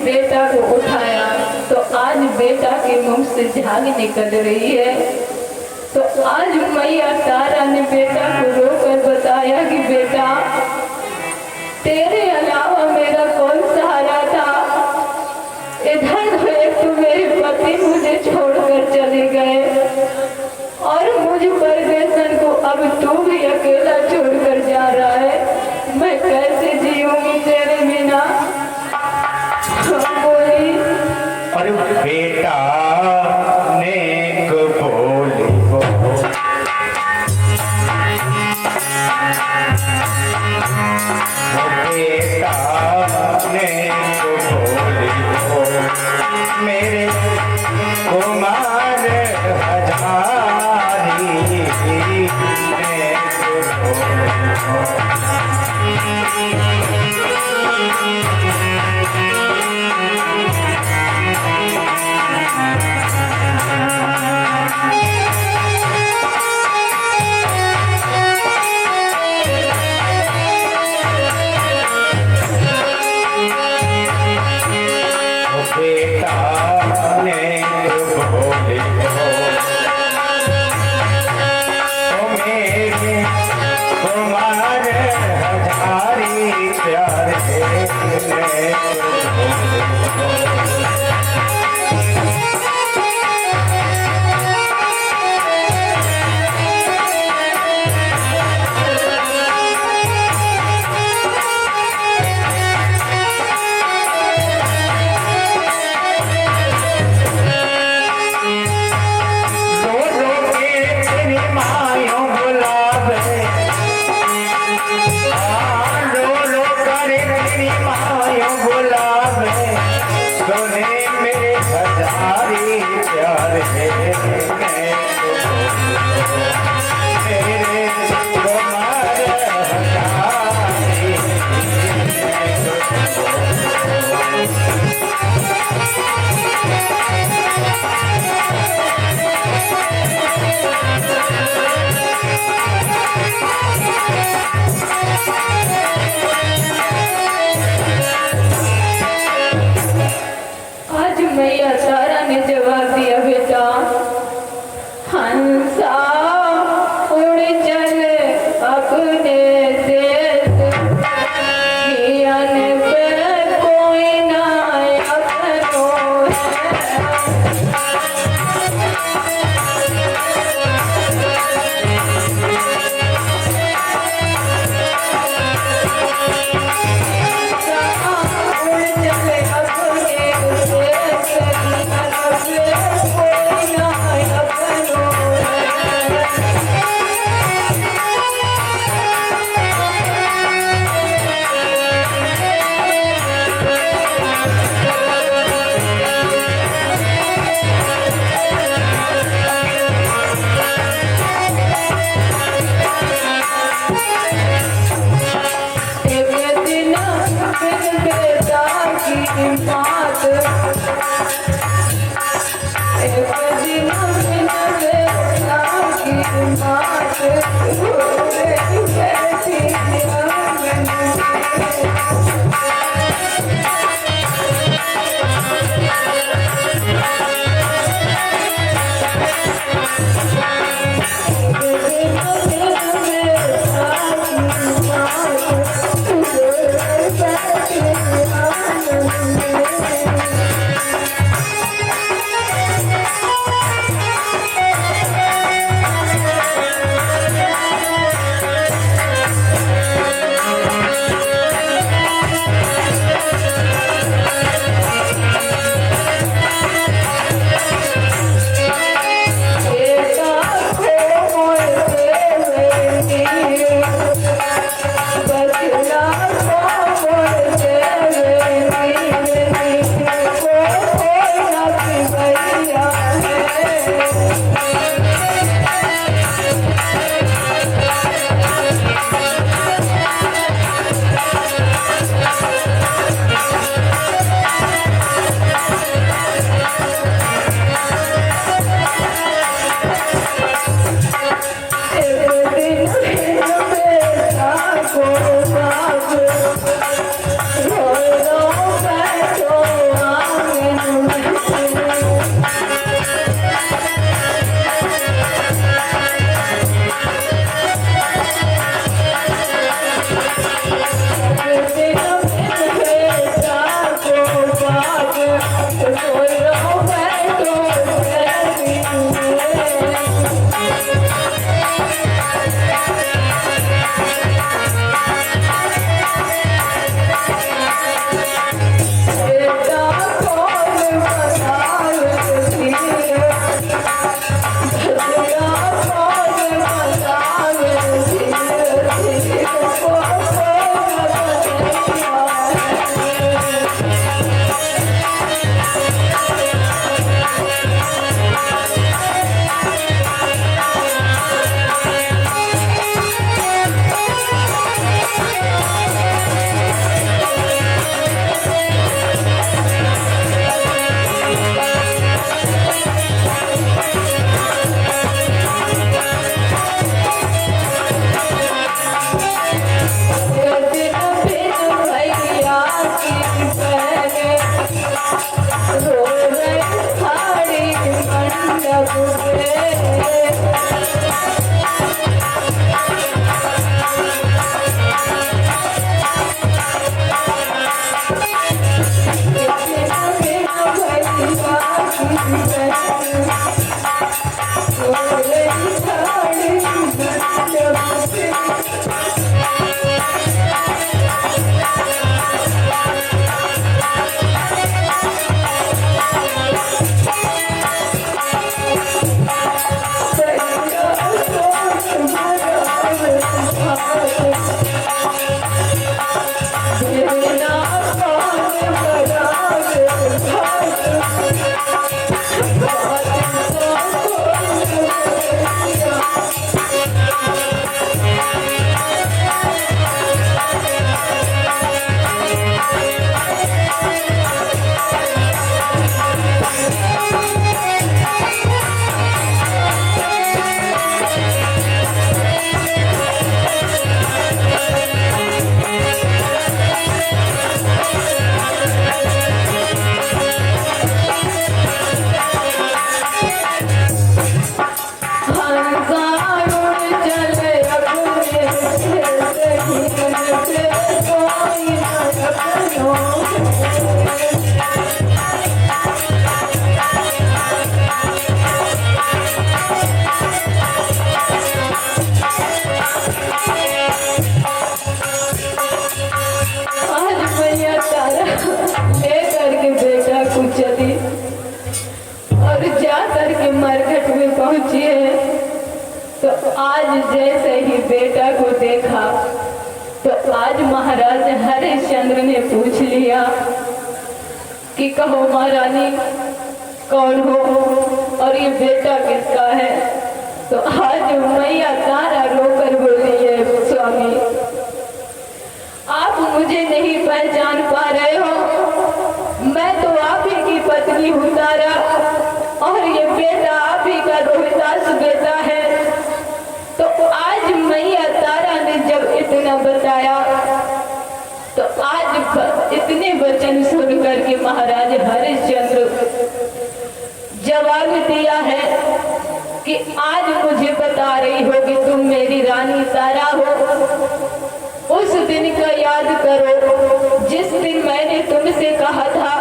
बेटा को उठाया तो आज बेटा के मुंह से झाग निकल रही है। तो आज मैया तारा ने बेटा को रोकर बताया कि बेटा, तेरे अलावा मेरा कौन सहारा था। इधर तो एक तो मेरे पति मुझे छोड़कर चले गए और मुझ परदेशन को अब तू भी अकेला छोड़कर जा रहा है। मैं कैसे जीऊंगी तेरे बिना। बोली और बेटा नेक बोली वो, बेटा नेक बोली वो, मेरे कुमार हजारी नेक बोली वो। मैया तारा ने जवाब दिया, बेटा हंसा उड़ चल अपने देश, ज्ञान पे कोई ना अपनो आज जैसे ही बेटा को देखा तो आज महाराज हरिश्चंद्र ने पूछ लिया कि कहो महारानी कौन हो और ये बेटा किसका है। तो आज मैया तारा रोकर बोली है, स्वामी आप मुझे नहीं पहचान पा रहे हो, मैं तो आप ही की पत्नी हूँ तारा, और ये बेटा आप ही का रोहिदास बेटा है। तो आज मैया तारा ने जब इतना बताया तो आज इतने वचन सुन करके महाराज हरिश्चंद्र जवाब दिया है कि आज मुझे बता रही हो कि तुम मेरी रानी तारा हो। उस दिन का याद करो जिस दिन मैंने तुमसे कहा था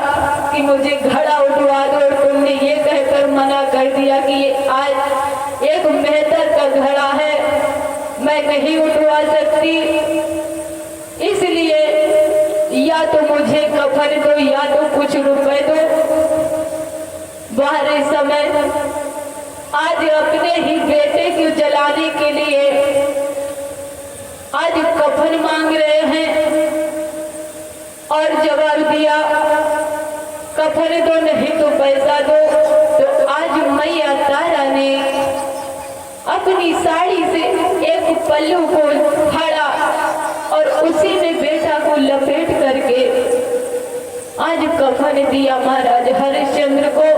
कि मुझे घड़ा उठवा दो, और तुमने ये कहकर मना कर दिया कि ये आज एक मेहतर का घड़ा है, मैं नहीं उठवा सकती, इसलिए या तो मुझे कफन दो या तो कुछ रुपए दो। बाहर समय आज अपने ही बेटे को जलाने के लिए आज कफन मांग रहे हैं, और जवाब दिया कफन दो नहीं तो पैसा दो। तो आज मैया तारा ने अपनी साड़ी से एक पल्लू को फाड़ा और उसी में बेटा को लपेट करके आज कफन दिया महाराज हरिश्चंद्र को।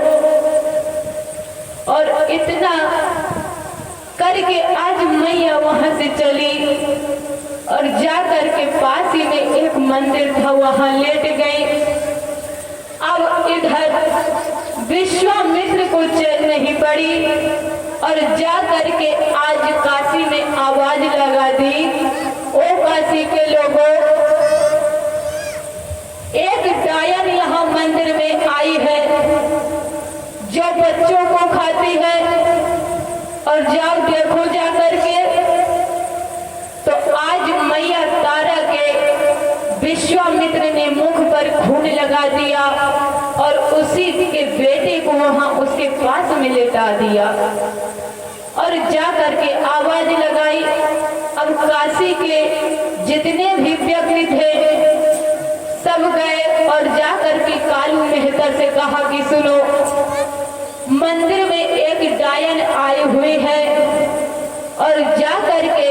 और इतना करके आज मैया वहां से चली और जा करके पास ही में एक मंदिर था वहां लेट गई। अब इधर विश्वामित्र को चैन नहीं पड़ी और जा करके आज काशी में आवाज लगा दी, ओ काशी के लोगों, एक डायन यहाँ मंदिर में आई है जो बच्चों को खाती है, और जाओ देखो जा करके। तो आज मैया तारा के विश्वामित्र ने मुख पर खून लगा दिया और उसी के बेटे को वहां उसके पास में लेटा दिया और जा करके आवाज लगाई। अब काशी के जितने भी व्यक्ति थे सब गए और जा करके कालू मेहता से कहा कि सुनो, मंदिर में एक डायन आई हुई है, और जा करके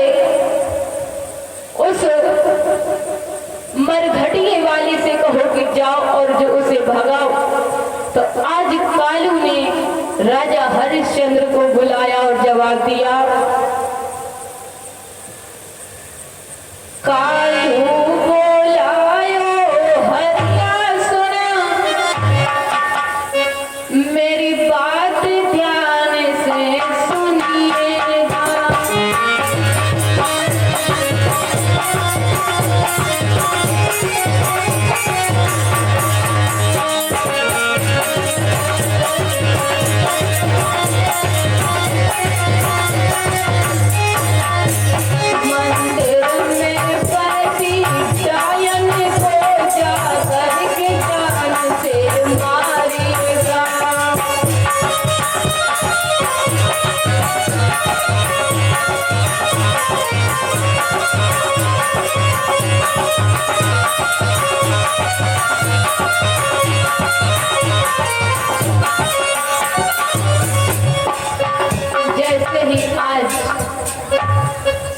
उस मरघटिए वाली से कहो कि जाओ और जो उसे भगाओ। तो आज कालू ने राजा हरिश्चंद्र को बुलाया और जवाब दिया, कालू बोलायो हरिया सुना, मेरी बात ध्यान से सुनिएगा।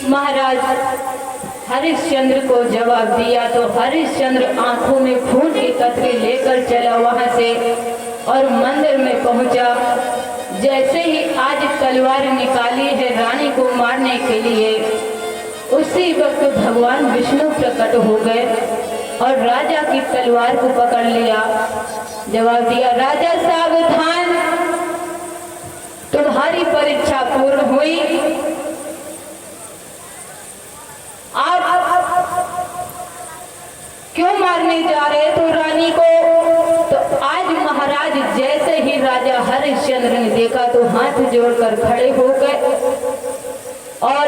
महाराज हरिश्चंद्र को जवाब दिया तो हरिश्चंद्र आंखों में खून की कतरी लेकर चला वहां से और मंदिर में पहुंचा। जैसे ही आज तलवार निकाली है रानी को मारने के लिए, उसी वक्त भगवान विष्णु प्रकट हो गए और राजा की तलवार को पकड़ लिया। जवाब दिया, राजा सावधान, तुम्हारी परीक्षा पूर्ण हुई, आप क्यों मारने जा रहे तो रानी को। तो आज महाराज जैसे ही राजा हरिश्चंद्र ने देखा तो हाथ जोड़कर खड़े हो गए और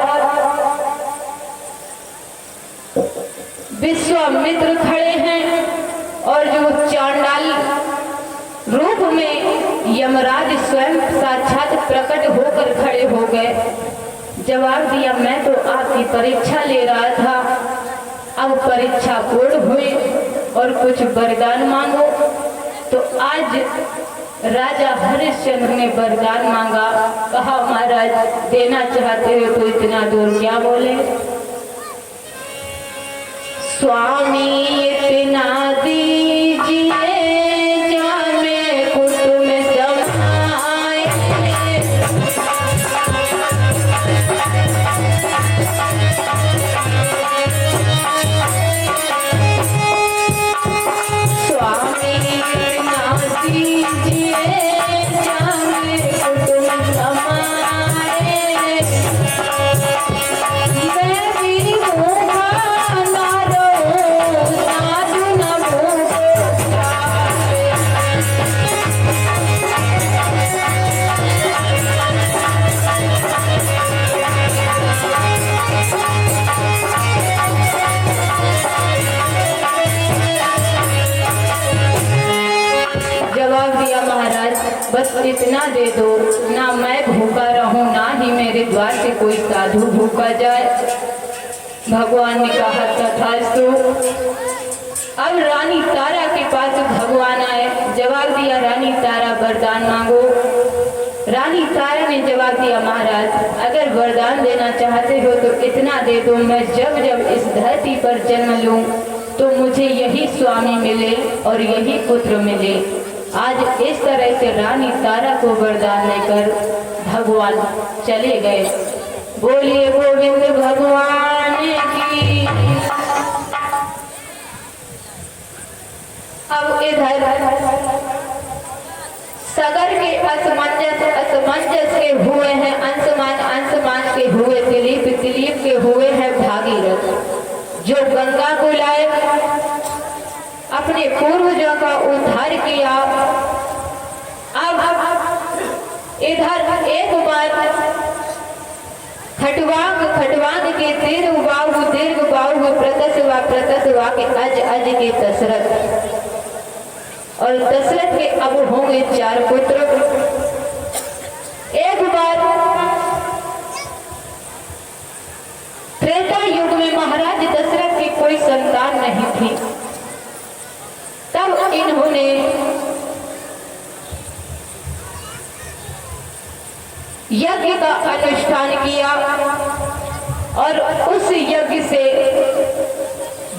विश्वामित्र खड़े हैं और जो चांडाल रूप में यमराज स्वयं साक्षात प्रकट होकर खड़े हो गए। जवाब दिया, मैं तो आपकी परीक्षा ले रहा था, अब परीक्षा पूर्ण हुई और कुछ वरदान मांगो। तो आज राजा हरिश्चंद्र ने वरदान मांगा। कहा महाराज देना चाहते हो तो इतना दूर क्या बोले। स्वामी इतना दीजिए जामे कुटुम समाए, स्वामी इतना दीजिए जामे कुटुम समाए, मैं भी होगा नारो साधु नमो जाए। जवाब दिया महाराज बस इतना दे दो, ना मैं भूखा रहूं ना ही मेरे द्वार से कोई साधु भूखा जाए। भगवान ने कहा तथास्तु। अब रानी तारा के पास भगवान आए। जवाब दिया रानी तारा वरदान मांगो। रानी तारा ने जवाब दिया महाराज अगर वरदान देना चाहते हो तो इतना दे दो, मैं जब जब इस धरती पर जन्म लूं तो मुझे यही स्वामी मिले और यही पुत्र मिले। आज इस तरह से रानी तारा को वरदान लेकर भगवान चले गए। बोलिए गोविंद भगवान की। अब इधर सगर के असमंजस के हुए हैं अंशमान के हुए दिलीप के हुए हैं भागीरथ, जो गंगा को लाए अपने पूर्वजों का उद्धार किया। अब इधर एक बार खटवांग के दीर्घ बाहु प्रतसवा के अज के दशरथ, और दशरथ के अब होंगे 4 पुत्र। एक बार त्रेता युग में महाराज दशरथ की कोई संतान नहीं थी, तब इन्होंने यज्ञ का अनुष्ठान किया और उस यज्ञ से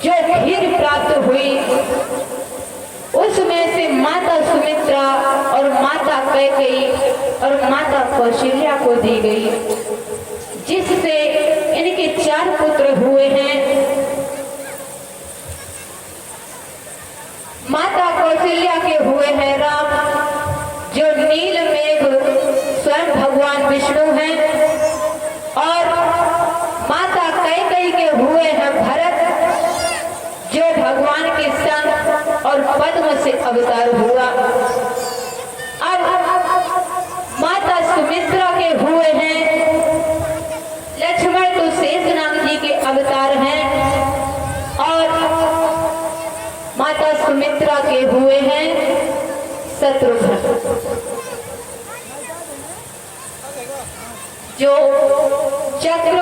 जो खीर प्राप्त हुई उसमें से माता सुमित्रा और माता कैकेयी और माता कौशल्या को दी गई, जिससे इनके 4 पुत्र हुए हैं। माता कौशल्या के हुए हैं राम, जो नील मेघ स्वयं भगवान विष्णु हैं, और माता कैकेयी के हुए हैं भरत, जो भगवान के संग और पद्म से अवतार हुआ। अब माता सुमित्रा के हुए हैं लक्ष्मण, तो शेषनाग जी के अवतार हैं, और माता सुमित्रा के हुए हैं शत्रुघ्न, जो चक्र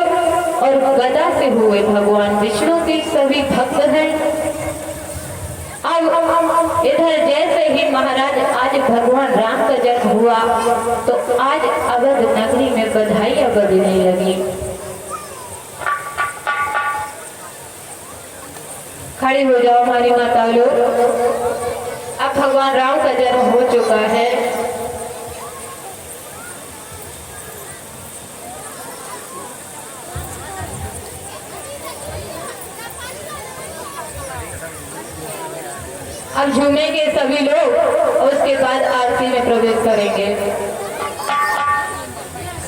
और गदा से हुए भगवान विष्णु के सभी भक्त हैं। अब इधर जैसे ही महाराज आज भगवान राम का जन्म हुआ तो आज अवध नगरी में बधाइयां बजने लगी। खड़ी हो जाओ हमारी माता लोग। अब भगवान राम का जन्म हो चुका है। अब झूमेंगे सभी लोग और उसके बाद आरती में प्रवेश करेंगे।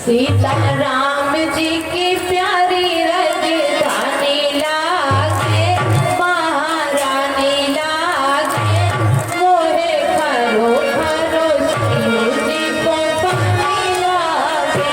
सीता राम जी की प्यारी राजधानी लागे, महारानी लागे, मोहे खरो खरो सिंह जी को पानी लागे।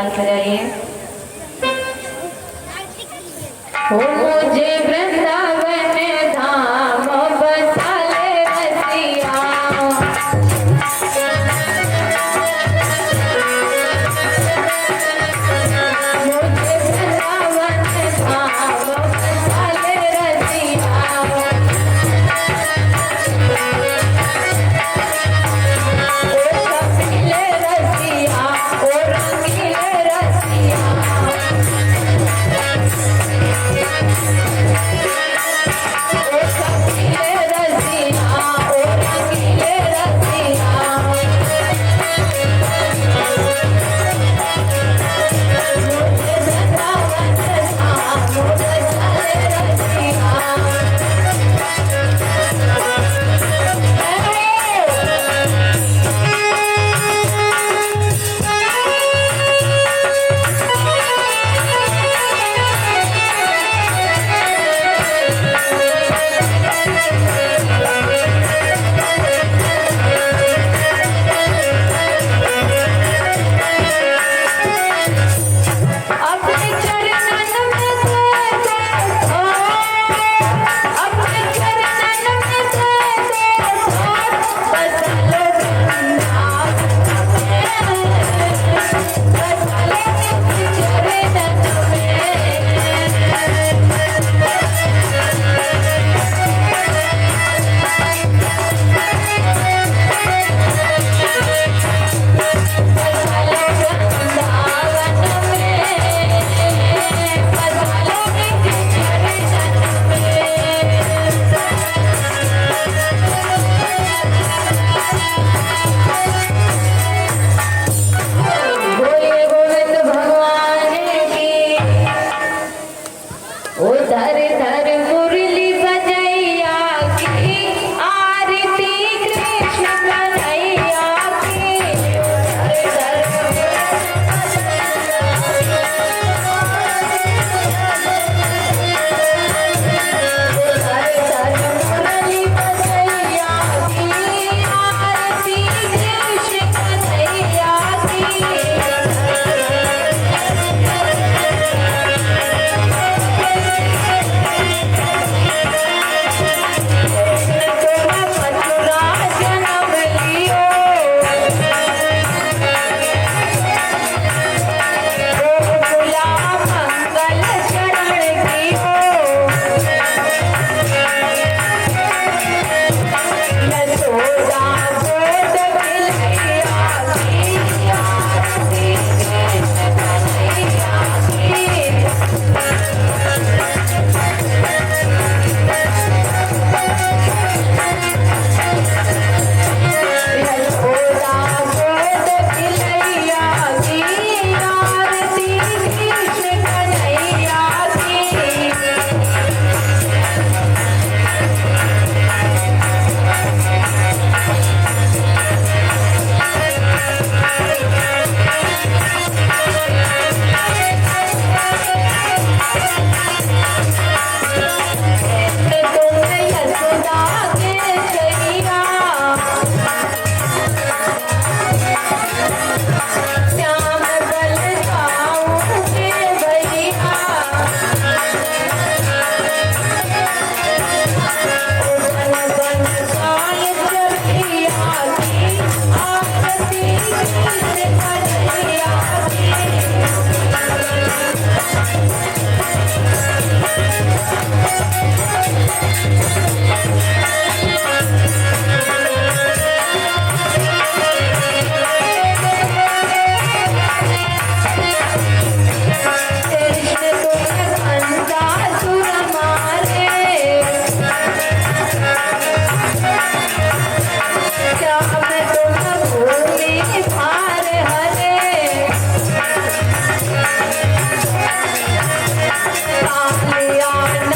ताल सजाइए। हो मुझे वृंदावन धाम बसा ले रसिया, मुझे वृंदावन धाम बसा ले रसिया, ओ शकीले रसिया, ओ रंगीले रसिया, धर धर मुरली बजैया की आरती कृष्ण कन्हैया की, धर धर मुरली बजैया की आरती कृष्ण कन्हैया की,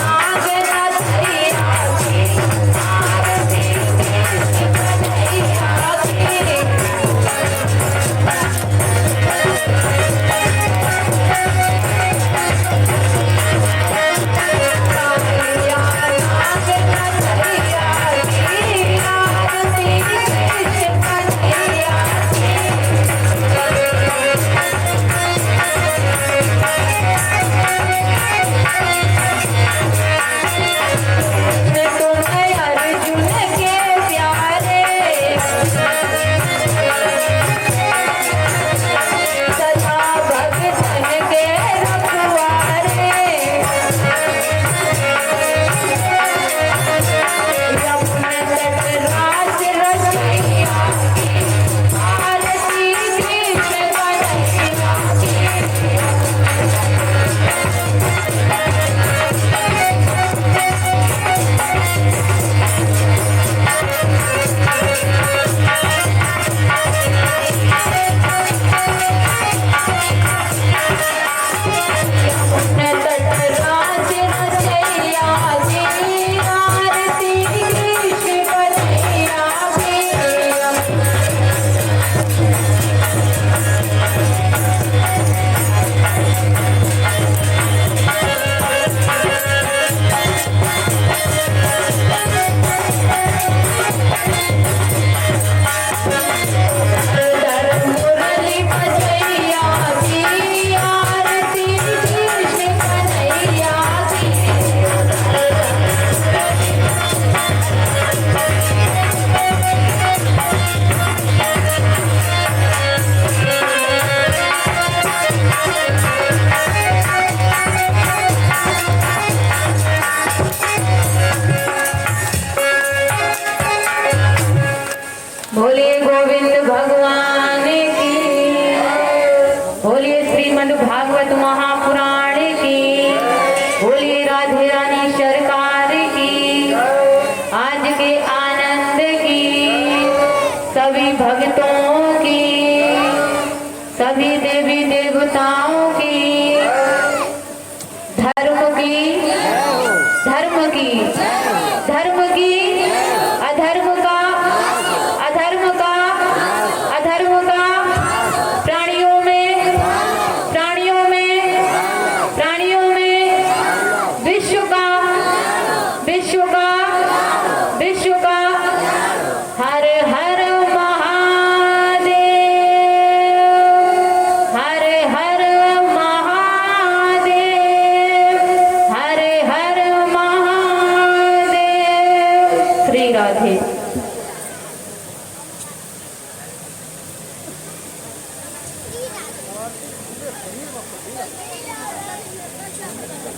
नाग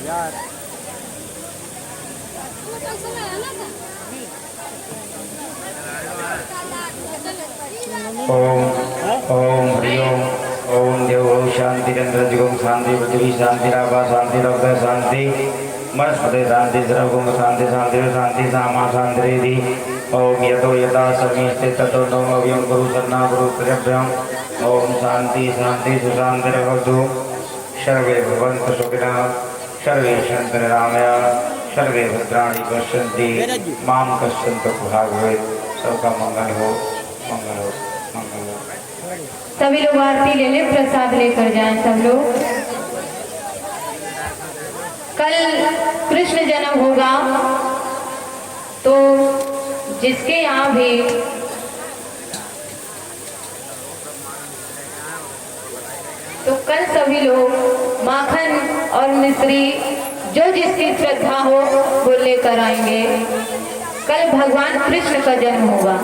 ओम ओम हरि ओम ओम देव शांति चंद्र जुगम शांति पृथ्वी शांति राभा शांति रक्त शांति मस्पति शांति सर्वगुण शांति शांति शांति सामा शांति ओम यतो यदा समीस्ते ततो नो अव्यम गुरु सर्ना गुरु त्रिभ्यम ओम शांति शांति सुशांति भवतु सर्वे भवन्तु सुखिनः सर्वे सन्तु निरामया सर्वे भद्राणि पश्यन्ति मां पश्यन्तु भागवत सबका मंगल हो मंगल हो मंगल हो। सभी लोग आरती ले लें, प्रसाद लेकर जाएं सब लोग। कल कृष्ण जन्म होगा तो जिसके यहाँ भी तो कल सभी लोग माखन और मिश्री जो जिसकी श्रद्धा हो वो लेकर आएंगे। कल भगवान कृष्ण का जन्म होगा।